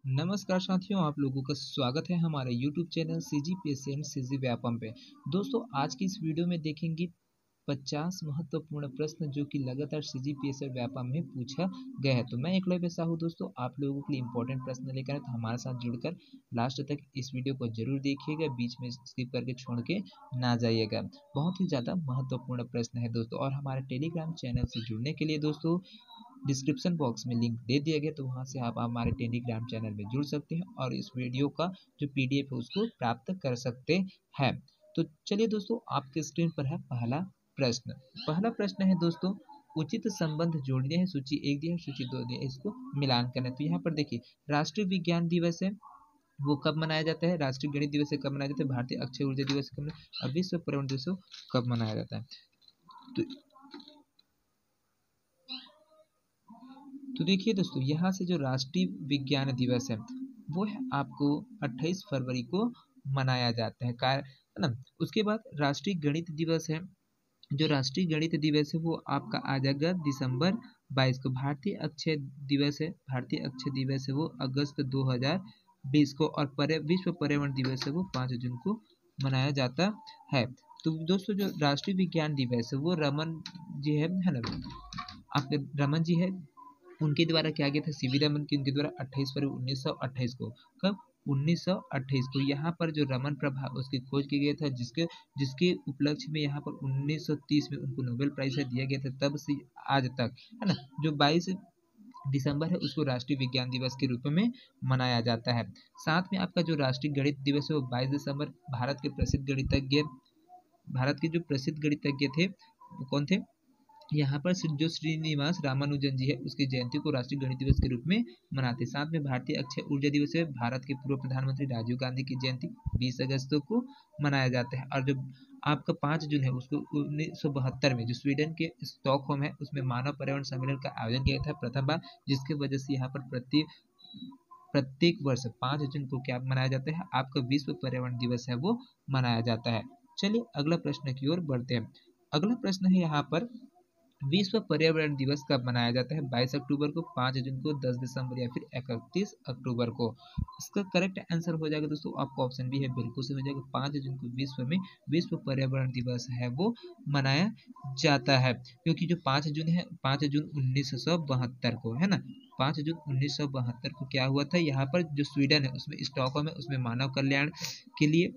नमस्कार साथियों, आप लोगों का स्वागत है हमारे YouTube channel CGPSC and CG Vyapam पे। दोस्तों, आज की इस वीडियो में देखेंगे 50 महत्वपूर्ण प्रश्न जो कि लगातार CGPSC व्यापम में पूछा गया है। तो मैं एकलव्य साहू दोस्तों आप लोगों के लिए इंपॉर्टेंट प्रश्न लेकर आए, तो हमारे साथ जुड़कर लास्ट तक इस वीडियो को जरूर देखिएगा, बीच में स्किप करके छोड़ के ना जाइएगा। बहुत ही ज़्यादा महत्वपूर्ण प्रश्न है दोस्तों। और हमारे टेलीग्राम चैनल से जुड़ने के लिए दोस्तों डिस्क्रिप्शन बॉक्स में लिंक दे दिया गया, तो वहां से आप हमारे टेलीग्राम चैनल में जुड़ सकते हैं और इस वीडियो का जो PDF है उसको प्राप्त कर सकते हैं। तो चलिए दोस्तों, आपके स्क्रीन पर है पहला प्रश्न। पहला प्रश्न है दोस्तों, उचित संबंध जोड़ने हैं। सूची 1 दिया है, सूची 2 दिया है, इसको मिलान करना है। तो यहाँ पर देखिए, राष्ट्रीय विज्ञान दिवस है वो कब मनाया जाता है, राष्ट्रीय गणित दिवस कब मनाया जाता है, भारतीय अक्षय ऊर्जा दिवस कब मनाया, और विश्व पर्यावरण दिवस कब मनाया जाता है। तो देखिए दोस्तों, यहाँ से जो राष्ट्रीय विज्ञान दिवस है वो है आपको 28 फरवरी को मनाया जाता है है ना। उसके बाद राष्ट्रीय गणित दिवस है, जो राष्ट्रीय गणित दिवस है वो आपका आ जाएगा दिसंबर 22 को। भारतीय अक्षय दिवस है, भारतीय अक्षय दिवस है वो अगस्त 2020 को। और विश्व पर्यावरण दिवस है वो 5 जून को मनाया जाता है। तो दोस्तों, जो राष्ट्रीय विज्ञान दिवस है वो रमन जी है ना, आपके रमन जी है, उनके द्वारा किया गया था, सीवी रमन की, उनके द्वारा 28 फरवरी 1928 को। कब? 1928 को। यहाँ पर जो रमन प्रभा उसकी खोज की गया था, जिसके जिसके उपलक्ष्य में यहाँ पर 1930 में उनको नोबेल प्राइज दिया गया था, तब से आज तक है ना जो 22 दिसंबर है उसको राष्ट्रीय विज्ञान दिवस के रूप में मनाया जाता है। साथ में आपका जो राष्ट्रीय गणित दिवस है वो 22 दिसंबर भारत के जो प्रसिद्ध गणितज्ञ थे वो कौन थे, यहाँ पर जो श्रीनिवास रामानुजन जी है उसकी जयंती को राष्ट्रीय गणित दिवस के रूप में मनाते हैं। साथ में भारतीय अक्षय ऊर्जा दिवस है, भारत के पूर्व प्रधानमंत्री राजीव गांधी की जयंती 20 अगस्त को मनाया जाता है। और जो आपका 5 जून है उसको 1972 में जो स्वीडन के स्टॉकहोम है उसमें मानव पर्यावरण सम्मेलन का आयोजन किया था प्रथम बार, जिसकी वजह से यहाँ पर प्रत्येक वर्ष 5 जून को क्या मनाया जाता है, आपका विश्व पर्यावरण दिवस है वो मनाया जाता है। चलिए अगला प्रश्न की ओर बढ़ते हैं। अगला प्रश्न है यहाँ पर, विश्व पर्यावरण दिवस कब मनाया जाता है, 22 अक्टूबर को, 5 जून को, 10 दिसंबर या फिर 31 अक्टूबर को। इसका करेक्ट आंसर हो जाएगा दोस्तों, आपको ऑप्शन बी है, बिल्कुल सही हो जाएगा। 5 जून को विश्व पर्यावरण दिवस है वो मनाया जाता है, क्योंकि जो 5 जून है, 5 जून 1972 को है ना, 5 जून 1972 को क्या हुआ था, यहाँ पर जो स्वीडन है उसमें स्टॉकहोम है उसमें मानव कल्याण के लिए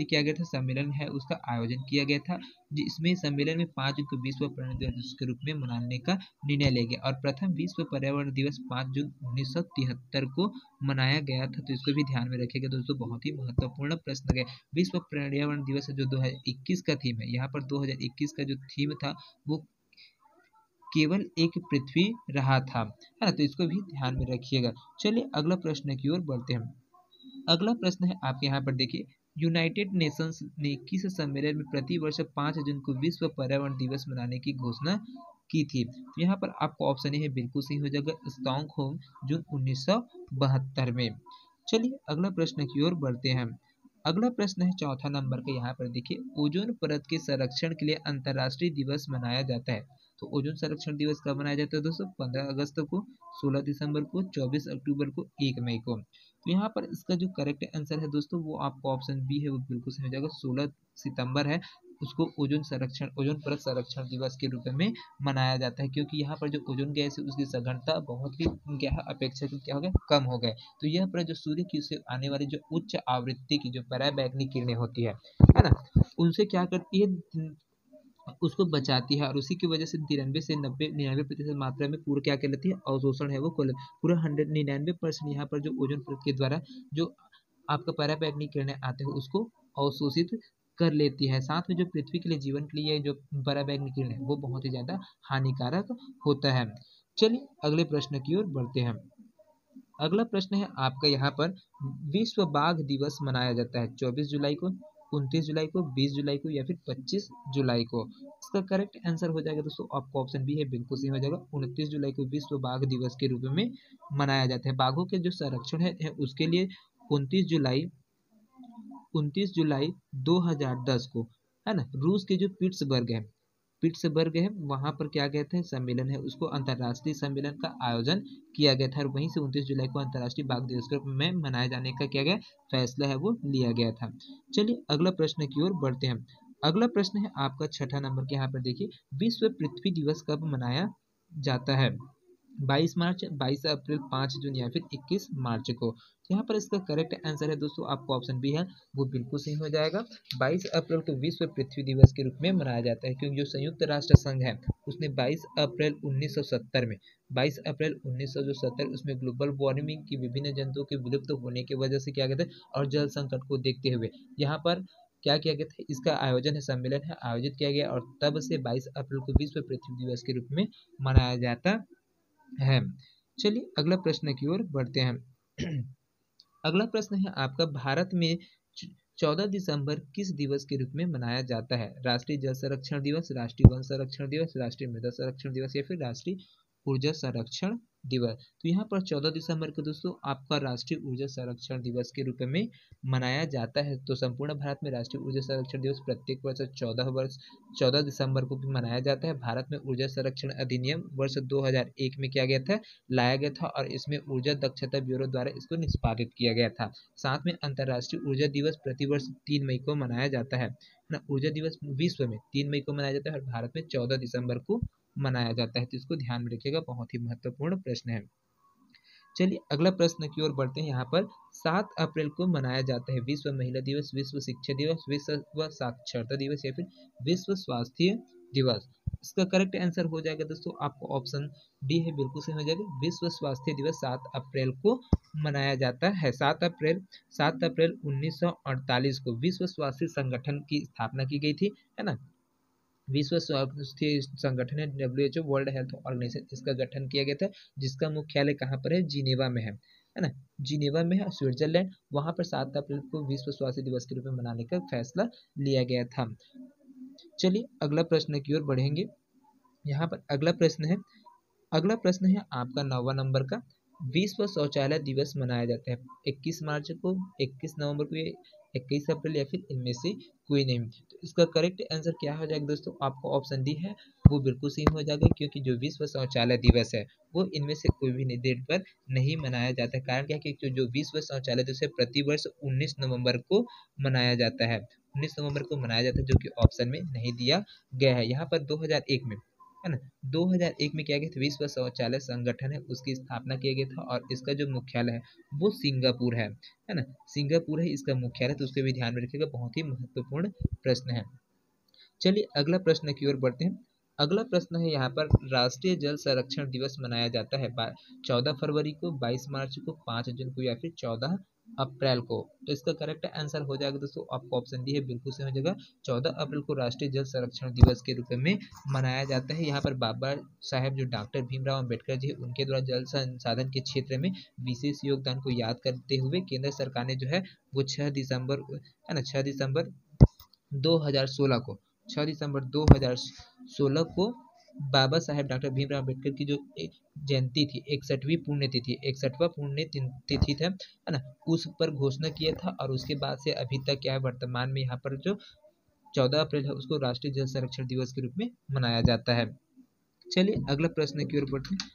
किया गया था सम्मेलन है उसका आयोजन किया गया था, जिसमें सम्मेलन में 5 जून को विश्व पर्यावरण दिवस के रूप में मनाने का निर्णय लिया गया। और प्रथम विश्व पर्यावरण दिवस 5 जून 1973 को मनाया गया था। तो इसको भी ध्यान में रखिएगा दोस्तों, बहुत ही महत्वपूर्ण प्रश्न है। विश्व पर्यावरण दिवस जो 2021 का थीम है, यहाँ पर 2021 का जो थीम था वो केवल एक पृथ्वी रहा था, है ना। तो इसको भी ध्यान में रखिएगा। चलिए अगला प्रश्न की ओर बढ़ते हैं। अगला प्रश्न है आपके यहाँ पर देखिए, यूनाइटेड नेशंस ने किस सम्मेलन में प्रति वर्ष 5 जून को विश्व पर्यावरण दिवस मनाने की घोषणा की थी। तो यहाँ पर आपको ऑप्शन है बिल्कुल सही हो जाएगा, स्टॉकहोम जून 1972 में। चलिए अगला प्रश्न की ओर बढ़ते हैं। अगला प्रश्न है चौथा नंबर का, यहाँ पर देखिए, ओजोन परत के संरक्षण के लिए अंतर्राष्ट्रीय दिवस मनाया जाता है। तो ओजोन संरक्षण दिवस कब मनाया जाता है दोस्तों, 15 अगस्त को, 16 दिसंबर को, 24 अक्टूबर को, 1 मई को। तो यहाँ पर इसका जो करेक्ट आंसर है दोस्तों वो आपको ऑप्शन बी है वो बिल्कुल सही हो जाएगा, 16 सितंबर है उसको ओजोन परत संरक्षण दिवस के रूप में मनाया जाता है, क्योंकि यहाँ पर जो ओजोन गैस है उसकी सघनता बहुत ही क्या है, अपेक्षाकृत क्या हो गया, कम हो गए। तो यह पर जो सूर्य की से आने वाली जो उच्च आवृत्ति की जो पराबैंगनी किरणें होती है ना, उनसे क्या करती है, उसको बचाती है, और उसी की वजह से 93 से 99% मात्रा में पूरा क्या कर लेती है, अवशोषण है वो पूरा 99% यहाँ पर जो ओजोन परत के द्वारा जो आपका पराबैंगनी किरणें आते हैं उसको अवशोषित कर लेती है। साथ में जो पृथ्वी के लिए, जीवन के लिए जो पराबैंगनी किरण है वो बहुत ही ज्यादा हानिकारक होता है। चलिए अगले प्रश्न की ओर बढ़ते हैं। अगला प्रश्न है आपका यहाँ पर, विश्व बाघ दिवस मनाया जाता है 24 जुलाई को, 29 जुलाई को, 20 जुलाई को या फिर 25 जुलाई को। इसका करेक्ट आंसर हो जाएगा दोस्तों, आपको ऑप्शन बी है बिल्कुल सही हो जाएगा, 29 जुलाई को विश्व बाघ दिवस के रूप में मनाया जाता है। बाघों के जो संरक्षण है उसके लिए 29 जुलाई 2010 को, है ना, रूस के जो पिट्सबर्ग है, पिट्सबर्ग है, वहां पर क्या कहते हैं सम्मेलन है उसको अंतर्राष्ट्रीय सम्मेलन का आयोजन किया गया था और वहीं से 29 जुलाई को अंतर्राष्ट्रीय बाघ दिवस के रूप में मनाए जाने का क्या गया फैसला है वो लिया गया था। चलिए अगला प्रश्न की ओर बढ़ते हैं। अगला प्रश्न है आपका 6 नंबर के, यहाँ पर देखिए विश्व पृथ्वी दिवस कब मनाया जाता है? 22 मार्च, 22 अप्रैल, 5 जून या फिर 21 मार्च को। तो यहाँ पर इसका करेक्ट आंसर है दोस्तों आपको ऑप्शन बी है वो बिल्कुल सही हो जाएगा। 22 अप्रैल को विश्व पृथ्वी दिवस के रूप में मनाया जाता है क्योंकि जो संयुक्त राष्ट्र संघ है उसने 22 अप्रैल 1970 में 22 अप्रैल 1970 उसमें ग्लोबल वार्मिंग की विभिन्न जंतुओं के विलुप्त होने की वजह से क्या कहते हैं और जल संकट को देखते हुए यहाँ पर क्या किया गया था, इसका आयोजन है सम्मेलन है आयोजित किया गया और तब से 22 अप्रैल को विश्व पृथ्वी दिवस के रूप में मनाया जाता है। चलिए अगला प्रश्न की ओर बढ़ते हैं। अगला प्रश्न है आपका भारत में 14 दिसंबर किस दिवस के रूप में मनाया जाता है? राष्ट्रीय जल संरक्षण दिवस, राष्ट्रीय वन संरक्षण दिवस, राष्ट्रीय मृदा संरक्षण दिवस या फिर राष्ट्रीय ऊर्जा संरक्षण दिवस। तो यहाँ पर 14 दिसंबर को दोस्तों आपका राष्ट्रीय ऊर्जा संरक्षण दिवस के रूप में मनाया जाता है। तो संपूर्ण भारत में राष्ट्रीय ऊर्जा संरक्षण दिवस प्रत्येक वर्ष 14 दिसंबर को भी मनाया जाता है। भारत में ऊर्जा संरक्षण अधिनियम वर्ष 2001 में किया गया था, लाया गया था और इसमें ऊर्जा दक्षता ब्यूरो द्वारा इसको निष्पादित किया गया था। साथ में अंतर्राष्ट्रीय ऊर्जा दिवस प्रतिवर्ष 3 मई को मनाया जाता है ना। ऊर्जा दिवस विश्व में 3 मई को मनाया जाता है और भारत में 14 दिसंबर को मनाया जाता है। तो इसको ध्यान में रखिएगा, बहुत ही महत्वपूर्ण प्रश्न है। चलिए अगला प्रश्न की ओर बढ़ते हैं। यहाँ पर 7 अप्रैल को मनाया जाता है विश्व महिला दिवस, विश्व शिक्षा दिवस, विश्व साक्षरता दिवस या फिर विश्व स्वास्थ्य दिवस। इसका करेक्ट आंसर हो जाएगा दोस्तों आपको ऑप्शन डी है, बिल्कुल सही हो जाएगा। विश्व स्वास्थ्य दिवस 7 अप्रैल को मनाया जाता है। 7 अप्रैल 1948 को विश्व स्वास्थ्य संगठन की स्थापना की गई थी, है ना। विश्व स्वास्थ्य संगठन है WHO, वर्ल्ड हेल्थ ऑर्गेनाइजेशन, इसका गठन किया गया था जिसका मुख्यालय कहाँ पर है? जिनेवा में है ना। जिनेवा में है स्विट्जरलैंड। वहां पर 7 अप्रैल को विश्व स्वास्थ्य दिवस के रूप में मनाने का फैसला लिया गया था। चलिए अगला प्रश्न की ओर बढ़ेंगे। यहाँ पर अगला प्रश्न है आपका 9वां नंबर का। विश्व शौचालय दिवस मनाया जाता है 21 मार्च को, 21 नवंबर को, 21 अप्रैल या फिर इनमें से कोई नहीं। तो इसका करेक्ट आंसर क्या हो जाएगा दोस्तों आपको ऑप्शन डी है वो बिल्कुल सही हो जाएगा क्योंकि जो विश्व शौचालय दिवस है वो इनमें से कोई भी डेट पर नहीं मनाया जाता है। कारण क्या है कि जो विश्व शौचालय दिवस है प्रतिवर्ष 19 नवंबर को मनाया जाता है, 19 नवंबर को मनाया जाता है जो कि ऑप्शन में नहीं दिया गया है। यहाँ पर 2001 में, है ना, 2001 में किया गया था विश्व शौचालय संगठन है उसकी स्थापना किया गया था और इसका जो मुख्यालय है वो सिंगापुर है ना। सिंगापुर है इसका मुख्यालय, तो उसके भी ध्यान में रखिएगा, बहुत ही महत्वपूर्ण प्रश्न है। चलिए अगला प्रश्न की ओर बढ़ते हैं। अगला प्रश्न है यहाँ पर राष्ट्रीय जल संरक्षण दिवस मनाया जाता है 14 फरवरी को, 22 मार्च को, 5 जून को या फिर 14 अप्रैल को। तो इसका करेक्ट आंसर हो जाएगा दोस्तों आपको ऑप्शन डी है, बिल्कुल सही हो जाएगा। 14 अप्रैल को राष्ट्रीय जल संरक्षण दिवस के रूप में मनाया जाता है। यहाँ पर बाबा साहेब जो डॉक्टर भीमराव अम्बेडकर जी उनके द्वारा जल संसाधन के क्षेत्र में विशेष योगदान को याद करते हुए केंद्र सरकार ने जो है वो 6 दिसंबर 2016 को 6 दिसंबर 2016 को बाबा साहेब डॉक्टर भीमराव अम्बेडकर की जो जयंती थी, 61वां पुण्य तिथि था, है ना, उस पर घोषणा किया था और उसके बाद से अभी तक क्या है वर्तमान में यहाँ पर जो 14 अप्रैल है उसको राष्ट्रीय जल संरक्षण दिवस के रूप में मनाया जाता है। चलिए अगला प्रश्न की ओर बढ़ते हैं।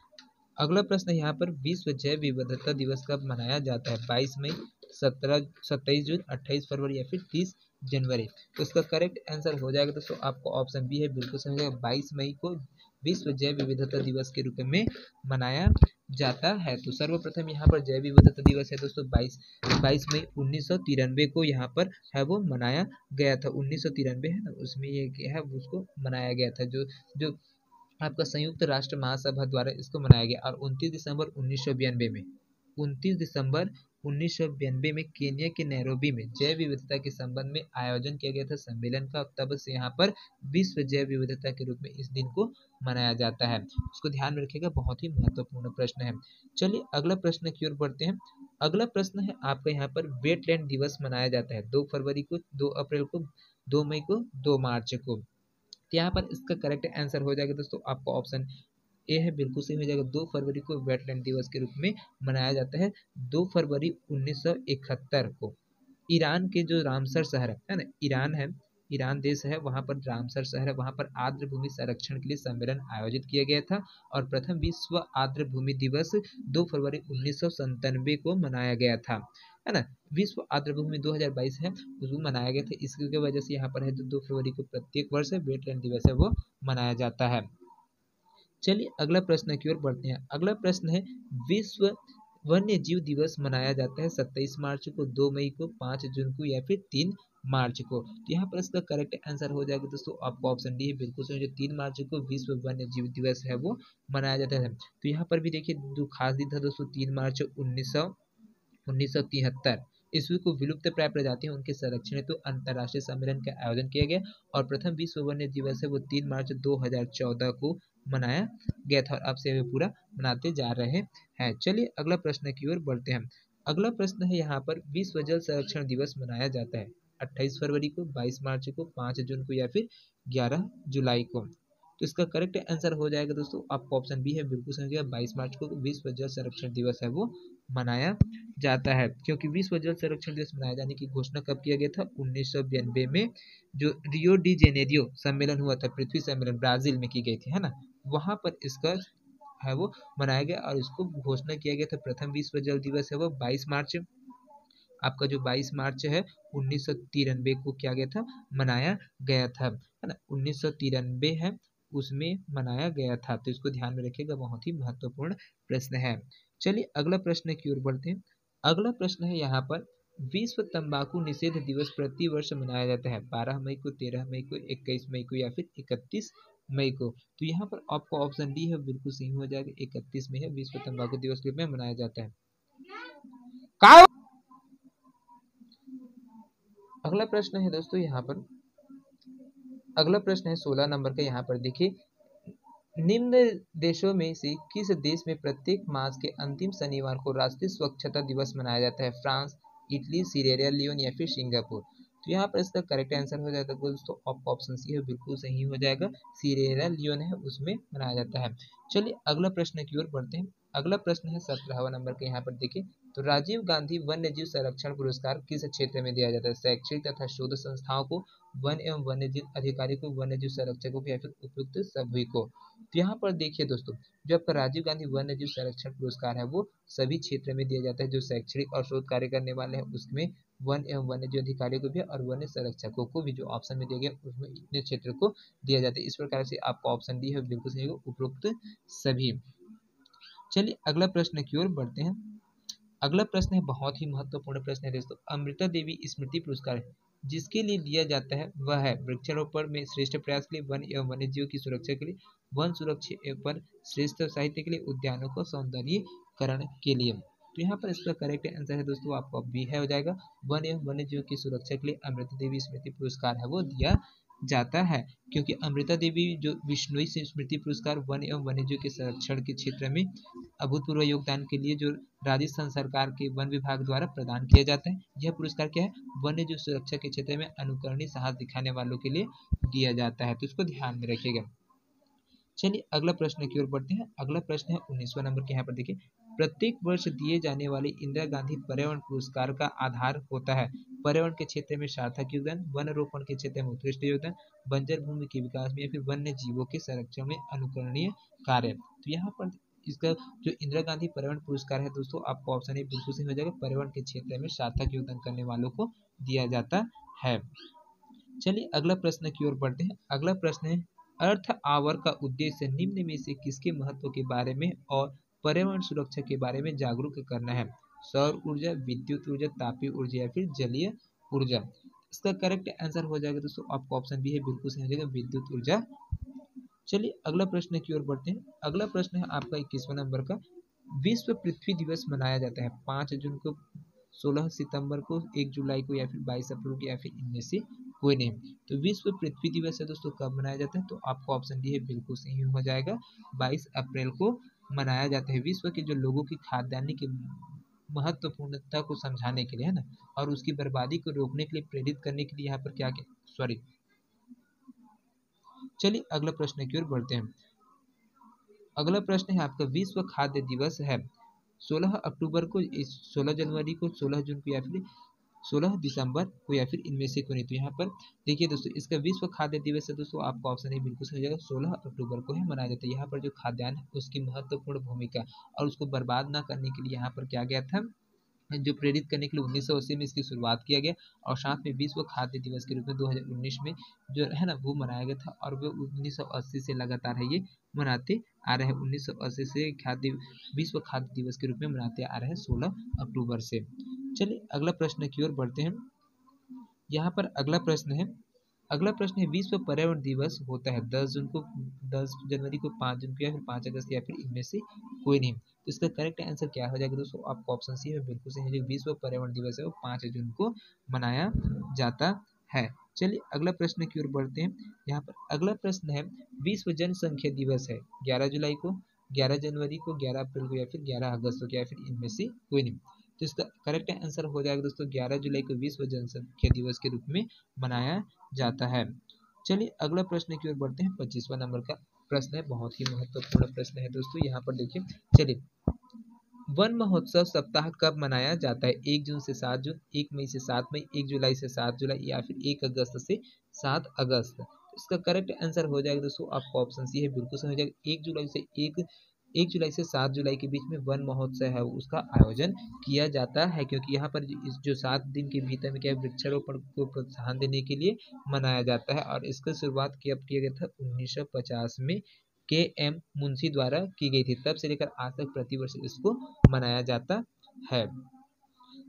अगला प्रश्न यहाँ पर विश्व जैव विविधता दिवस कब मनाया जाता है? 22 मई, 27 जून, 28 फरवरी या फिर 30 जनवरी। तो इसका करेक्ट आंसर हो जाएगा दोस्तों आपको ऑप्शन बी है, बिल्कुल सही है। 22 मई को विश्व जैव विविधता दिवस के रूप में मनाया जाता है। तो सर्वप्रथम यहाँ पर जैव विविधता दिवस है दोस्तों 22 मई 1993 को यहाँ पर है वो मनाया गया था। 1993 है ना, उसमें ये क्या है उसको मनाया गया था जो आपका संयुक्त राष्ट्र महासभा द्वारा इसको मनाया गया। और 29 दिसंबर 1992 में केन्या के नैरोबी में जैव विविधता के संबंध में आयोजन किया गया था सम्मेलन का। तब से यहाँ पर विश्व जैव विविधता के रूप में इस दिन को मनाया जाता है। उसको ध्यान में रखिएगा, बहुत ही महत्वपूर्ण प्रश्न है। चलिए अगला प्रश्न की ओर बढ़ते हैं। अगला प्रश्न है आपका यहाँ पर वेटलैंड दिवस मनाया जाता है 2 फरवरी को, 2 अप्रैल को, 2 मई को, 2 मार्च को। यहाँ पर इसका करेक्ट आंसर हो जाएगा दोस्तों आपको ऑप्शन ए है, बिल्कुल सही हो जाएगा। 2 फरवरी को वेटलैंड दिवस के रूप में मनाया जाता है। 2 फरवरी 1971 को ईरान के जो रामसर शहर है ना, ईरान है ईरान देश है, वहाँ पर रामसर शहर है, वहाँ पर आर्द्र भूमि संरक्षण के लिए सम्मेलन आयोजित किया गया था और प्रथम विश्व आर्द्र भूमि दिवस 2 फरवरी 1997 को मनाया गया था, है ना। विश्व आर्द्र भूमि 2022 है, उसको मनाया गया था, इसकी वजह से यहाँ पर है तो 2 फरवरी को प्रत्येक वर्ष वेटलैंड दिवस है वो मनाया जाता है। चलिए अगला प्रश्न की ओर बढ़ते हैं। अगला प्रश्न है, विश्व वन्य जीव दिवस मनाया जाता है 27 मार्च को, 2 मई को, 5 जून को या फिर 3 मार्च को। तो यहाँ पर इसका करेक्ट आंसर हो जाएगा दोस्तों आपको ऑप्शन डी है, बिल्कुल सही। 3 मार्च को विश्व वन्य जीव दिवस है वो मनाया जाता है। तो यहाँ पर भी देखिए जो खास दिन था दोस्तों 3 मार्च 1973 ईस्वी को विलुप्त प्राय प्रजातियां उनके संरक्षण हेतु अंतर्राष्ट्रीय सम्मेलन का आयोजन किया गया और प्रथम विश्व वन्य दिवस है वो 3 मार्च 2014 को मनाया गया था और अब से पूरा मनाते जा रहे हैं। चलिए अगला प्रश्न की ओर बढ़ते हैं। अगला प्रश्न है, यहाँ पर विश्व जल संरक्षण दिवस मनाया जाता है 28 फरवरी को, 22 मार्च को, 5 जून को या फिर 11 जुलाई को। तो इसका करेक्ट आंसर हो जाएगा दोस्तों आपको ऑप्शन बी है, बिल्कुल सही। 22 मार्च को विश्व जल संरक्षण दिवस है वो मनाया जाता है, क्योंकि विश्व जल संरक्षण दिवस मनाए जाने की घोषणा कब किया गया था? 1992 में जो रियो डी जेनेरियो सम्मेलन हुआ था, पृथ्वी सम्मेलन ब्राजील में की गई थी, है ना, वहां पर इसका है वो मनाया गया और इसको घोषणा किया गया था। प्रथम विश्व जल दिवस है वो 22 मार्च, आपका जो 22 मार्च है 1993 को किया गया था, मनाया गया था, है ना, 1993 है उसमें मनाया गया था। तो इसको ध्यान में रखिएगा, बहुत ही महत्वपूर्ण प्रश्न है। चलिए अगला प्रश्न की ओर बढ़ते हैं। अगला प्रश्न है, यहाँ पर विश्व तंबाकू निषेध दिवस प्रति वर्ष मनाया जाता है 12 मई को, 13 मई को, 21 मई को या फिर 31 मई को। तो यहाँ पर आपको ऑप्शन डी है, बिल्कुल सही हो जाएगा, 31 में है विश्व तंबाकू दिवस के रूप में मनाया जाता है। अगला प्रश्न है दोस्तों, यहाँ पर अगला प्रश्न है 16 नंबर का। यहाँ पर देखिए, निम्न देशों में से किस देश में प्रत्येक मास के अंतिम शनिवार को राष्ट्रीय स्वच्छता दिवस मनाया जाता है? फ्रांस, इटली, सिएरा लियोन या फिर सिंगापुर। तो यहाँ पर इसका करेक्ट आंसर हो जाता है दोस्तों आपका ऑप्शन सी है, बिल्कुल सही हो जाएगा, सिएरा लियोन है उसमें मनाया जाता है। चलिए अगला प्रश्न की ओर बढ़ते हैं। अगला प्रश्न है 17वां नंबर का। यहाँ पर देखिए, तो राजीव गांधी वन्य जीव संरक्षण पुरस्कार किस क्षेत्र में दिया जाता है? शैक्षिक तथा शोध संस्थाओं को, वन एवं वन्य जीव अधिकारी को, वन्य जीव संरक्षकों को या फिर उपयुक्त सभी को। तो यहाँ पर देखिए दोस्तों, जो आपका राजीव गांधी वन्य जीव संरक्षण पुरस्कार है वो सभी क्षेत्र में दिया जाता है। जो शैक्षणिक और शोध कार्य करने वाले हैं उसमें वन एवं वन्य जीव अधिकारी को भी और वन्य संरक्षकों को भी जो ऑप्शन में दिया गया उसमें इतने क्षेत्र को दिया जाता है। इस प्रकार से आपका ऑप्शन डी है, बिल्कुल सही हो, उपरोक्त सभी। चलिए अगला प्रश्न की ओर बढ़ते हैं। अगला प्रश्न है बहुत ही महत्वपूर्ण प्रश्न है दोस्तों, अमृता देवी स्मृति पुरस्कार जिसके लिए दिया जाता है वह है वृक्षारोपण में श्रेष्ठ प्रयास के लिए, वन एवं वन्य जीव की सुरक्षा के लिए, वन सुरक्षा पर श्रेष्ठ साहित्य के लिए, उद्यानों को सौंदर्यीकरण के लिए। तो यहाँ पर इसका करेक्ट आंसर है दोस्तों आपको बी है हो जाएगा, वन एवं वन्य जीव की सुरक्षा के लिए अमृता देवी स्मृति पुरस्कार है वो दिया जाता है, क्योंकि अमृता देवी जो विश्नोई स्मृति पुरस्कार वन एवं वन्यजीव के संरक्षण के क्षेत्र में अभूतपूर्व योगदान के लिए जो राजस्थान सरकार के वन विभाग द्वारा प्रदान किया जाता है। यह पुरस्कार क्या है? वन्य जीव सुरक्षा के क्षेत्र में अनुकरणीय साहस दिखाने वालों के लिए दिया जाता है, तो इसको ध्यान में रखिएगा। चलिए अगला प्रश्न की ओर बढ़ते हैं। अगला प्रश्न है 19वां नंबर के। यहाँ पर देखिए, प्रत्येक वर्ष दिए जाने वाले इंदिरा गांधी पर्यावरण पुरस्कार का आधार होता है पर्यावरण के क्षेत्र में सार्थक योगदान, वन रोपण के क्षेत्र में उत्कृष्ट योगदान, बंजर भूमि के विकास में या फिर वन्य जीवों के संरक्षण में अनुकरणीय कार्य। तो यहाँ पर इसका जो इंदिरा गांधी पर्यावरण पुरस्कार है दोस्तों आपको ऑप्शन ए बिल्कुल सही हो जाएगा, पर्यावरण के क्षेत्र में सार्थक योगदान करने वालों को दिया जाता है। चलिए अगला प्रश्न की ओर बढ़ते हैं। अगला प्रश्न है, अर्थ आवर का उद्देश्य निम्न में से किसके महत्व के बारे में और पर्यावरण सुरक्षा के बारे में जागरूक करना है? सौर ऊर्जा, विद्युत ऊर्जा, तापीय ऊर्जा या फिर जलीय ऊर्जा। इसका करेक्ट आंसर हो जाएगा दोस्तों आपका ऑप्शन बी है, बिल्कुल सही हो जाएगा, विद्युत ऊर्जा। चलिए अगला प्रश्न की ओर बढ़ते हैं। अगला प्रश्न है आपका 21वां नंबर का। विश्व पृथ्वी दिवस मनाया जाता है 5 जून को, 16 सितंबर को, 1 जुलाई को या फिर 22 अप्रैल को या फिर इनमें से कोई नहीं। तो विश्व पृथ्वी दिवस है दोस्तों कब मनाया जाता है? तो आपको ऑप्शन डी है, बिल्कुल सही हो जाएगा, 22 अप्रैल को मनाया जाता है। विश्व के जो लोगों की खाद्यान्न की महत्वपूर्णता को समझाने के लिए, है ना, और उसकी बर्बादी को रोकने के लिए, प्रेरित करने के लिए यहाँ पर क्या सॉरी चलिए अगला प्रश्न की ओर बढ़ते हैं। अगला प्रश्न है आपका, विश्व खाद्य दिवस है 16 अक्टूबर को, 16 जनवरी को, 16 जून को या फिर 16 दिसंबर को या फिर इनमें से कोई नहीं। तो यहाँ पर देखिए दोस्तों, इसका विश्व खाद्य दिवस है दोस्तों, आपका ऑप्शन है बिल्कुल सही हो जाएगा, 16 अक्टूबर को है मनाया जाता है। यहाँ पर जो खाद्यान्न है उसकी महत्वपूर्ण भूमिका और उसको बर्बाद ना करने के लिए यहाँ पर क्या गया था, जो प्रेरित करने के लिए 1980 में इसकी शुरुआत किया गया और साथ में विश्व खाद्य दिवस के रूप में 2019 में जो है ना वो मनाया गया था और वो 1980 से लगातार है ये मनाते आ रहे हैं। 1980 से विश्व खाद्य दिवस के रूप में मनाते आ रहे हैं 16 अक्टूबर से। चलिए अगला प्रश्न की ओर बढ़ते हैं। यहाँ पर अगला प्रश्न है विश्व पर्यावरण दिवस होता है 10 जून को, 10 जनवरी को, 5 जून को या फिर 5 अगस्त या फिर इनमें से कोई नहीं। तो इसका करेक्ट आंसर क्या हो जाएगा दोस्तों, आपका ऑप्शन सी है बिल्कुल सही है। जो विश्व पर्यावरण दिवस है वो 5 जून को मनाया जाता है। चलिए अगला प्रश्न की ओर बढ़ते हैं। यहाँ पर अगला प्रश्न है विश्व जनसंख्या दिवस है 11 जुलाई को, 11 जनवरी को, 11 अप्रैल को या फिर 11 अगस्त को या फिर इनमें से कोई नहीं। तो इसका करेक्ट आंसर हो जाएगा दोस्तों 11 जुलाई को विश्व जनसंख्या दिवस के रूप में मनाया जाता है। चलिए अगला प्रश्न की ओर बढ़ते हैं। 25वां नंबर का प्रश्न है, बहुत ही महत्वपूर्ण प्रश्न है दोस्तों। यहाँ पर देखिए, चलिए वन महोत्सव सप्ताह कब मनाया जाता है? 1 जून से 7 जून, 1 मई से 7 मई, 1 जुलाई से 7 जुलाई या फिर 1 अगस्त से 7 अगस्त। इसका करेक्ट आंसर हो जाएगा दोस्तों, आपका ऑप्शन सी है बिल्कुल सही हो जाएगा। 1 जुलाई से 7 जुलाई के बीच में वन महोत्सव है उसका आयोजन किया जाता है, क्योंकि यहाँ पर जो 7 दिन के भीतर में क्या है, वृक्षारोपण को प्रोत्साहन देने के लिए मनाया जाता है और इसका शुरुआत किया गया था 1950 में KM मुंशी द्वारा की गई थी। तब से लेकर आज तक प्रतिवर्ष इसको मनाया जाता है।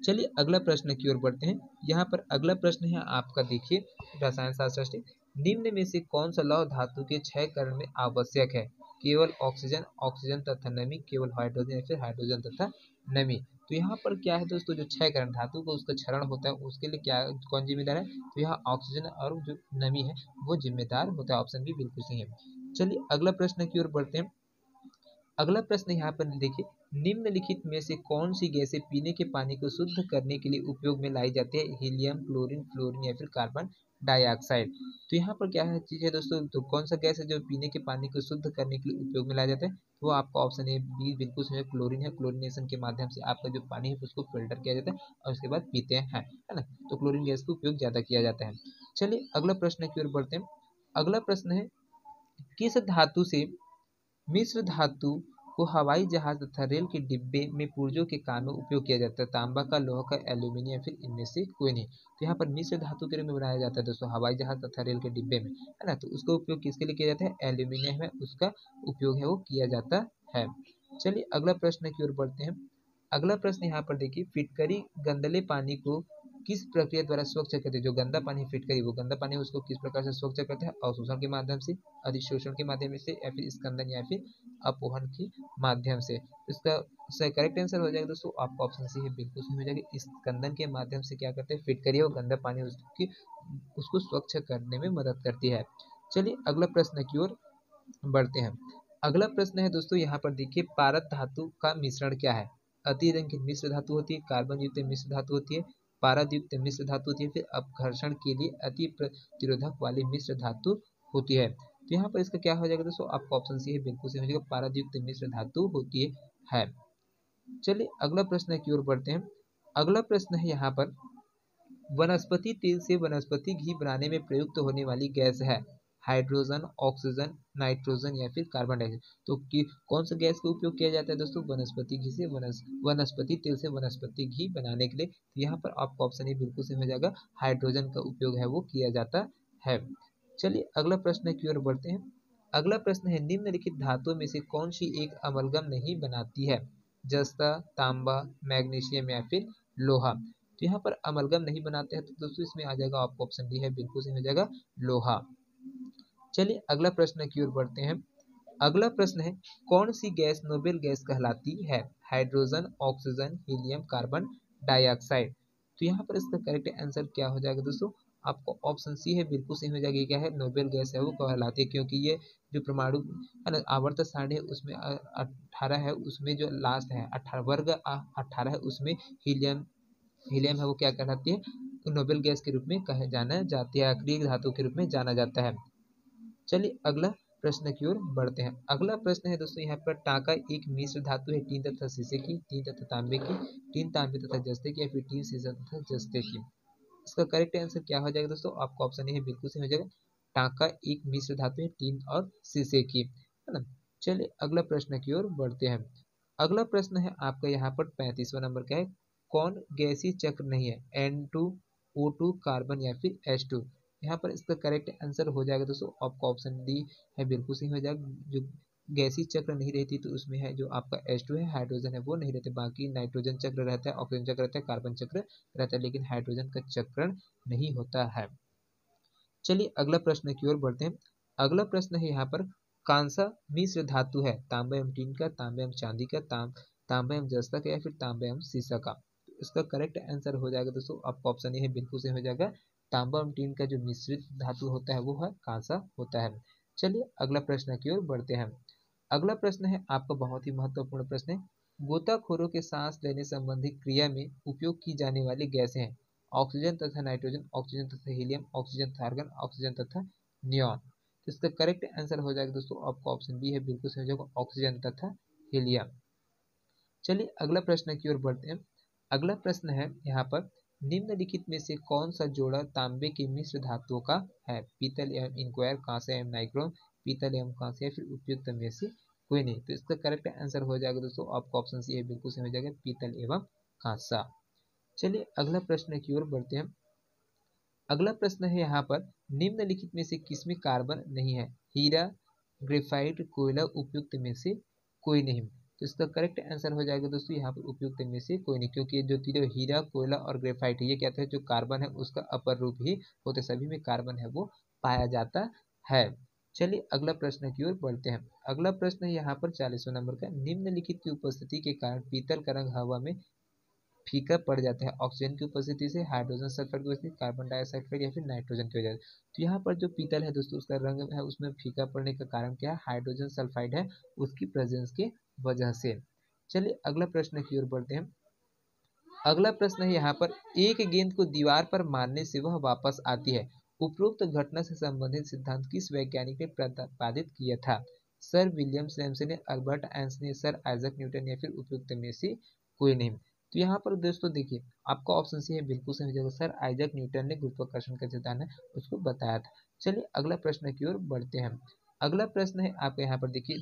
चलिए अगला प्रश्न की ओर बढ़ते हैं। यहाँ पर अगला प्रश्न है आपका, देखिए रसायन शास्त्र, निम्न में से कौन सा लौह धातु के क्षयकरण में आवश्यक है? केवल ऑक्सीजन, ऑक्सीजन तथा नमी, केवल हाइड्रोजन या फिर हाइड्रोजन तथा नमी। तो यहाँ पर क्या है दोस्तों, जो क्षयकरण धातु को उसका क्षरण होता है उसके लिए क्या कौन जिम्मेदार है? तो यहाँ ऑक्सीजन और जो नमी है वो जिम्मेदार होता है। ऑप्शन भी बिल्कुल सही है। चलिए अगला प्रश्न की ओर बढ़ते हैं। अगला प्रश्न यहाँ पर देखिए, निम्नलिखित में से कौन सी गैसें पीने के पानी को शुद्ध करने के लिए उपयोग में लाई जाती है? हीलियम, क्लोरीन, फ्लोरीन या फिर कार्बन डाइऑक्साइड। तो यहाँ पर क्या है चीज़ है दोस्तों, तो कौन सा गैस है जो पीने के पानी को शुद्ध करने के लिए उपयोग में लाया जाता है? तो आपका ऑप्शन है बी बिल्कुल सही है, क्लोरीन है। क्लोरीनेशन के माध्यम से आपका जो पानी है उसको फिल्टर किया जाता है और उसके बाद पीते हैं, है ना। तो क्लोरीन गैस का उपयोग ज़्यादा किया जाता है। चलिए अगला प्रश्न की ओर बढ़ते हैं। अगला प्रश्न है, किस धातु से मिश्र धातु को हवाई जहाज तथा रेल के डिब्बे में पुर्जों के काम में उपयोग किया जाता है? तांबा का, लोहा का, एल्यूमिनियम, फिर इनमें से कोई नहीं। तो यहाँ पर मिश्र धातु के रूप में बनाया जाता है दोस्तों हवाई जहाज तथा रेल के डिब्बे में, है ना। तो उसका उपयोग किसके लिए किया जाता है? एल्यूमिनियम है उसका उपयोग है वो किया जाता है। चलिए अगला प्रश्न की ओर बढ़ते हैं। अगला प्रश्न यहाँ पर देखिए, फिटकरी गंदले पानी को किस प्रक्रिया द्वारा स्वच्छ करते हैं? जो गंदा पानी फिटकरी, वो गंदा पानी उसको किस प्रकार से स्वच्छ करते हैं? अवशोषण के माध्यम से, अधिशोषण के माध्यम से या फिर स्कंदन या फिर अपवहन के माध्यम से। इसका करेक्ट आंसर हो जाएगा दोस्तों, आपका ऑप्शन सी है बिल्कुल सही हो जाएगा। स्कंदन के माध्यम से क्या करते हैं, फिटकरी और गंदा पानी उसको स्वच्छ करने में मदद करती है। चलिए अगला प्रश्न की ओर बढ़ते हैं। अगला प्रश्न है दोस्तों, यहाँ पर देखिए, पारद धातु का मिश्रण क्या है? अति रंग की मिश्र धातु होती है, कार्बन युक्त मिश्र धातु होती है, पारद युक्त मिश्र धातु होती है, फिर अपघर्षण के लिए अति प्रतिरोधक वाली मिश्र धातु होती है। तो यहाँ पर इसका क्या हो जाएगा दोस्तों, आपका ऑप्शन सी है बिल्कुल सही हो जाएगा, पारद युक्त मिश्र धातु होती है। चलिए अगला प्रश्न की ओर बढ़ते हैं। अगला प्रश्न है यहाँ पर, वनस्पति तेल से वनस्पति घी बनाने में प्रयुक्त होने वाली गैस है? हाइड्रोजन, ऑक्सीजन, नाइट्रोजन या फिर कार्बन डाइऑक्साइड। तो कौन सा गैस का उपयोग किया जाता है दोस्तों वनस्पति घी से वनस्पति तेल से वनस्पति घी बनाने के लिए? तो यहाँ पर आपका ऑप्शन ही बिल्कुल सही हो जाएगा, हाइड्रोजन का उपयोग है वो किया जाता है। चलिए अगला प्रश्न की ओर बढ़ते हैं। अगला प्रश्न है, निम्नलिखित धातुओं में से कौन सी एक अमलगम नहीं बनाती है? जस्ता, तांबा, मैग्नीशियम या फिर लोहा। तो यहाँ पर अमलगम नहीं बनाते हैं तो दोस्तों इसमें आ जाएगा, आपको ऑप्शन डी है बिल्कुल सही हो जाएगा, लोहा। चलिए अगला प्रश्न की ओर बढ़ते हैं। अगला प्रश्न है, कौन सी गैस नोबेल गैस कहलाती है? Hydrogen, oxygen, helium, carbon dioxide. तो यहाँ पर इसका करेक्ट आंसर क्या हो जाएगा दोस्तों, आपको ऑप्शन सी है बिल्कुल सही हो जाएगा। ये क्या है, नोबेल गैस है वो कहलाती है, क्योंकि ये जो परमाणु है ना आवर्त सारणी है उसमें 18 है, उसमें जो लास्ट है 18 वर्ग 18 है, उसमें हीलियम है वो क्या कहलाती है, नोबेल गैस के रूप में कहे जाना जाती है, अक्रिय धातु के रूप में जाना जाता है। चलिए अगला प्रश्न की ओर बढ़ते हैं। अगला प्रश्न है दोस्तों यहाँ पर टाका एक मिश्र धातु है टीन तथा शीशे की, टीन तथा तांबे की, टीन तांबे तथा जस्ते की या फिर टीन शीशा तथा जस्ते की। इसका करेक्ट आंसर क्या हो जाएगा दोस्तों? आपका ऑप्शन ये बिल्कुल सही हो जाएगा, टाका एक मिश्र धातु है टीन और शीशे की, है ना। चलिए अगला प्रश्न की ओर बढ़ते हैं। अगला प्रश्न है आपका यहाँ पर 35वां नंबर का है, कौन गैसीय चक्र नहीं है, N2, O2, कार्बन या फिर H2। यहाँ पर इसका करेक्ट आंसर हो जाएगा दोस्तों, आपका ऑप्शन डी है बिल्कुल सही हो जाएगा। जो गैसीय चक्र नहीं रहती तो उसमें है जो आपका H2 है, हाइड्रोजन है वो नहीं रहते, बाकी नाइट्रोजन चक्र रहता है, ऑक्सीजन चक्र रहता है, कार्बन चक्र रहता है, लेकिन हाइड्रोजन का चक्रण नहीं होता है। चलिए अगला प्रश्न की ओर बढ़ते हैं। अगला प्रश्न है यहाँ पर, कांसा मिश्र धातु है तांबा एवं टीन का, तांबा एवं चांदी का, तांबा एवं जस्ता का या फिर तांबा एवं शीशा का। तो इसका करेक्ट आंसर हो जाएगा दोस्तों, आपका ऑप्शन ये है बिल्कुल सही हो जाएगा, तांबा एवं टीन का जो मिश्रित धातु होता है वो है कांसा होता है। चलिए अगला प्रश्न की ओर बढ़ते हैं। अगला प्रश्न है आपका बहुत ही महत्वपूर्ण प्रश्न है, गोताखोरों के सांस लेने संबंधी क्रिया में उपयोग की जाने वाली गैसें हैं, ऑक्सीजन तथा नाइट्रोजन, ऑक्सीजन तथा हीलियम, ऑक्सीजन तथा आर्गन, ऑक्सीजन तथा नियॉन। तो इसका करेक्ट आंसर हो जाएगा दोस्तों, आपका ऑप्शन बी है बिल्कुल सही हो जाएगा, ऑक्सीजन तथा हीलियम। चलिए अगला प्रश्न की ओर बढ़ते हैं। अगला प्रश्न है यहाँ पर, निम्नलिखित में से कौन सा जोड़ा तांबे के मिश्र धातुओं का है, पीतल एवं इंक्वायर, कांसा एवं नाइक्रोम, पीतल एवं कांसा या फिर उपयुक्त में से कोई नहीं। तो इसका करेक्ट आंसर हो जाएगा दोस्तों, आपका ऑप्शन सी है बिल्कुल सही हो जाएगा, पीतल एवं कांसा। चलिए अगला प्रश्न की ओर बढ़ते हैं। अगला प्रश्न है यहाँ पर, निम्नलिखित में से किसमें कार्बन नहीं है, हीरा, ग्रेफाइट, कोयला, उपयुक्त में से कोई नहीं। तो इसका करेक्ट आंसर हो जाएगा दोस्तों यहाँ पर उपयुक्त में से कोई नहीं, क्योंकि जो तीनों हीरा, कोयला और ग्रेफाइट है ये कहते हैं जो कार्बन है उसका अपर रूप ही होते, सभी में कार्बन है वो पाया जाता है। चलिए अगला प्रश्न की ओर बढ़ते हैं। अगला प्रश्न है यहाँ पर 40वां नंबर का, निम्नलिखित की उपस्थिति के कारण पीतल का रंग हवा में फीका पड़ जाता है, ऑक्सीजन की उपस्थिति से, हाइड्रोजन सल्फाइड की उपस्थिति, कार्बन डाइऑक्साइड या फिर नाइट्रोजन की वजह से। तो यहाँ पर जो पीतल है दोस्तों उसका रंग है उसमें फीका पड़ने का कारण क्या है, हाइड्रोजन सल्फाइड है उसकी प्रेजेंस के वजह से। चलिए अगला प्रश्न की ओर बढ़ते हैं। अगला प्रश्न है यहाँ पर, एक गेंद को दीवार पर मारने से वह वापस आती है, उपरोक्त घटना से संबंधित सिद्धांत किस वैज्ञानिक ने प्रतिपादित किया था, सर विलियम रैमसे ने, अल्बर्ट आइंस्टाइन ने, सर आइजक न्यूटन या फिर उपयुक्त में से कोई नहीं। तो यहाँ पर दोस्तों देखिए आपका ऑप्शन सी है बिल्कुल सही जगह, सर आइजक न्यूटन ने गुरुत्वाकर्षण का सिद्धांत है उसको बताया था। चलिए अगला प्रश्न की ओर बढ़ते हैं। अगला प्रश्न है आपका यहाँ पर देखिए,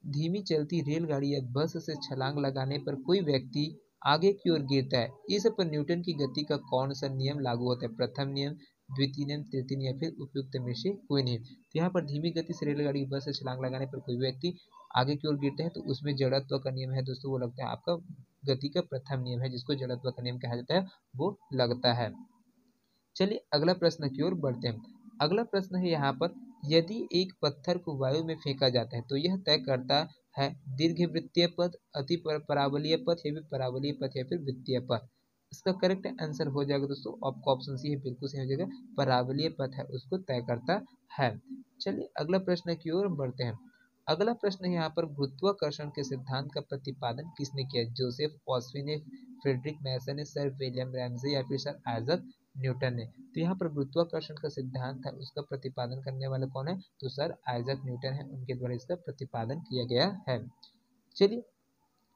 धीमी चलती रेलगाड़ी या बस से छलांग लगाने पर कोई व्यक्ति आगे की ओर गिरता है, इस पर न्यूटन की गति का कौन सा नियम लागू होता है, प्रथम नियम, द्वितीय नियम, तृतीय नियम या फिर उपयुक्त में से कोई नहीं। तो यहाँ पर धीमी गति से रेलगाड़ी की बस से छलांग लगाने पर कोई व्यक्ति आगे की ओर गिरता है तो उसमें जड़त्व का नियम है दोस्तों, वो लगता है आपका गति का प्रथम नियम है जिसको जड़त्व का नियम कहा जाता है वो लगता है। चलिए अगला प्रश्न की ओर बढ़ते हैं। अगला प्रश्न है यहाँ पर, यदि एक पत्थर को वायु में फेंका जाता है तो यह तय करता है दीर्घवृत्तीय पथ, अति परावलीय पथ या फिर परावलीय पथ या फिर वृत्तीय पथ। इसका करेक्ट आंसर हो जाएगा दोस्तों, आपका ऑप्शन सी है बिल्कुल सही हो जाएगा, परावलीय पथ है उसको तय करता है। चलिए अगला प्रश्न की ओर बढ़ते हैं। अगला प्रश्न है यहाँ पर, गुरुत्वाकर्षण के सिद्धांत का प्रतिपादन किसने किया, जोसेफ ऑस्टिन ने, फ्रेडरिक मैसन ने, सर विलियम रैमसे या फिर सर आइजक न्यूटन ने। तो यहाँ पर गुरुत्वाकर्षण का सिद्धांत है उसका प्रतिपादन करने वाले कौन है, तो सर आइजक न्यूटन है, उनके द्वारा इसका प्रतिपादन किया गया है। चलिए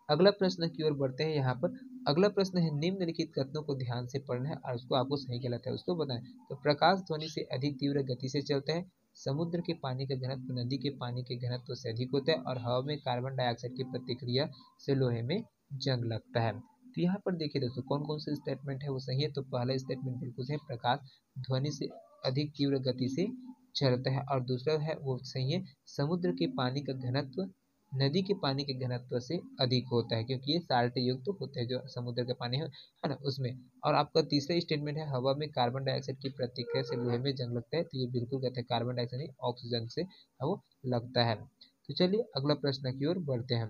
अगला प्रश्न की ओर बढ़ते हैं। यहाँ पर अगला प्रश्न है, निम्नलिखित कथनों को ध्यान से पढ़ना है और उसको आपको सही गलत है उसको बताएं। तो प्रकाश ध्वनि से अधिक तीव्र गति से चलता है, समुद्र के पानी का घनत्व नदी के पानी के घनत्व से अधिक होता है, और हवा में कार्बन डाइऑक्साइड की प्रतिक्रिया से लोहे में जंग लगता है। तो यहाँ पर देखिए दोस्तों कौन कौन से स्टेटमेंट है वो सही है। तो पहला स्टेटमेंट बिल्कुल सही है, प्रकाश ध्वनि से अधिक तीव्र गति से चलता है, और दूसरा है वो सही है, समुद्र के पानी का घनत्व नदी के पानी के घनत्व से अधिक होता है, क्योंकि ये साल्ट युक्त तो होते हैं जो समुद्र का पानी है ना उसमें। और आपका तीसरा स्टेटमेंट है, हवा में कार्बन डाइऑक्साइड की प्रतिक्रिया से लोहे में जंग लगता है। तो ये बिल्कुल कहते हैं कार्बन डाइऑक्साइड नहीं, ऑक्सीजन से वो लगता है। तो चलिए अगला प्रश्न की ओर बढ़ते हैं।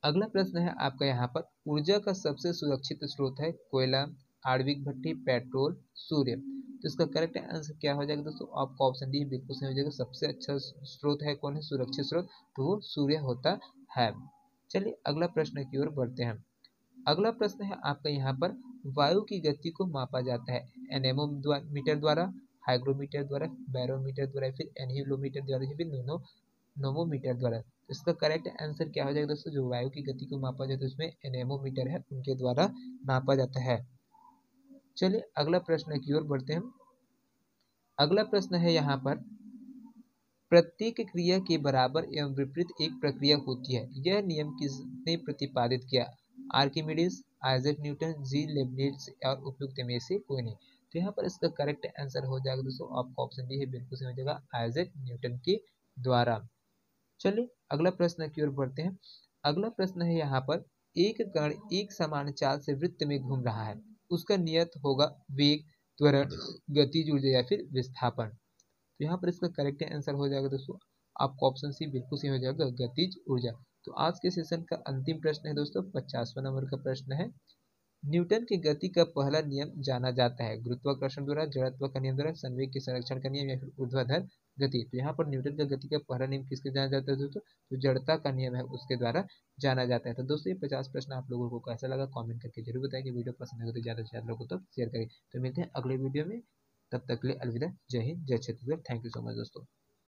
अगला प्रश्न है आपका यहाँ पर, ऊर्जा का सबसे सुरक्षित स्रोत है कोयला, आणविक भट्ठी, पेट्रोल, सूर्य। तो इसका करेक्ट आंसर क्या हो जाएगा दोस्तों, आपका ऑप्शन डी बिल्कुल सही हो जाएगा, सबसे अच्छा स्रोत है कौन है, सुरक्षित स्रोत, तो वो सूर्य होता है। चलिए अगला प्रश्न की ओर बढ़ते हैं। अगला प्रश्न है आपका यहाँ पर, वायु की गति को मापा जाता है एनेमोमीटर द्वारा, हाइग्रोमीटर द्वारा, बैरोमीटर द्वारा, फिर एनहीलोमीटर द्वारा, या फिर नोमोमीटर द्वारा। तो इसका करेक्ट आंसर क्या हो जाएगा दोस्तों? जो वायु की गति को मापा जाता है उसमें एनेमोमीटर है, उनके द्वारा नापा जाता है। चलिए अगला प्रश्न की ओर बढ़ते हैं। अगला प्रश्न है यहाँ पर, प्रत्येक क्रिया के बराबर एवं विपरीत एक प्रक्रिया होती है, यह नियम किसने प्रतिपादित किया? आर्किमिडीज, आइजैक न्यूटन, जी लेibniz और उपयुक्त में से कोई नहीं। तो यहाँ पर इसका करेक्ट आंसर हो जाएगा दोस्तों आपका ऑप्शन डी है, बिल्कुल सही हो जाएगा, आइजैक न्यूटन के द्वारा। चलिए अगला प्रश्न की ओर बढ़ते हैं। अगला प्रश्न है यहाँ पर, एक कण एक समान चाल से वृत्त में घूम रहा है, उसका नियत होगा वेग, त्वरण, गतिज ऊर्जा या फिर विस्थापन। तो यहाँ पर इसका करेक्ट आंसर हो जाएगा दोस्तों आपका ऑप्शन सी बिल्कुल सही हो जाएगा, गतिज ऊर्जा। तो आज के सेशन का अंतिम प्रश्न है दोस्तों, 50वां नंबर का प्रश्न है, न्यूटन की गति का पहला नियम जाना जाता है? गुरुत्वाकर्षण द्वारा, जड़त्व का नियम द्वारा, संवेग के संरक्षण का नियम या फिर ऊर्ध्वाधर गति। तो यहाँ पर न्यूटन का गति का पहला नियम किसके जाना जाता है दोस्तों? तो जड़ता का नियम है उसके द्वारा जाना जाता है। तो दोस्तों ये 50 प्रश्न आप लोगों को कैसा लगा कमेंट करके जरूर बताएंगे। वीडियो पसंद आए तो ज़्यादा से ज़्यादा लोगों तक शेयर करें। तो मिलते हैं अगले वीडियो में, तब तक के लिए अलविदा। जय हिंद, जय Chhattisgarh. Thank you so much दोस्तों।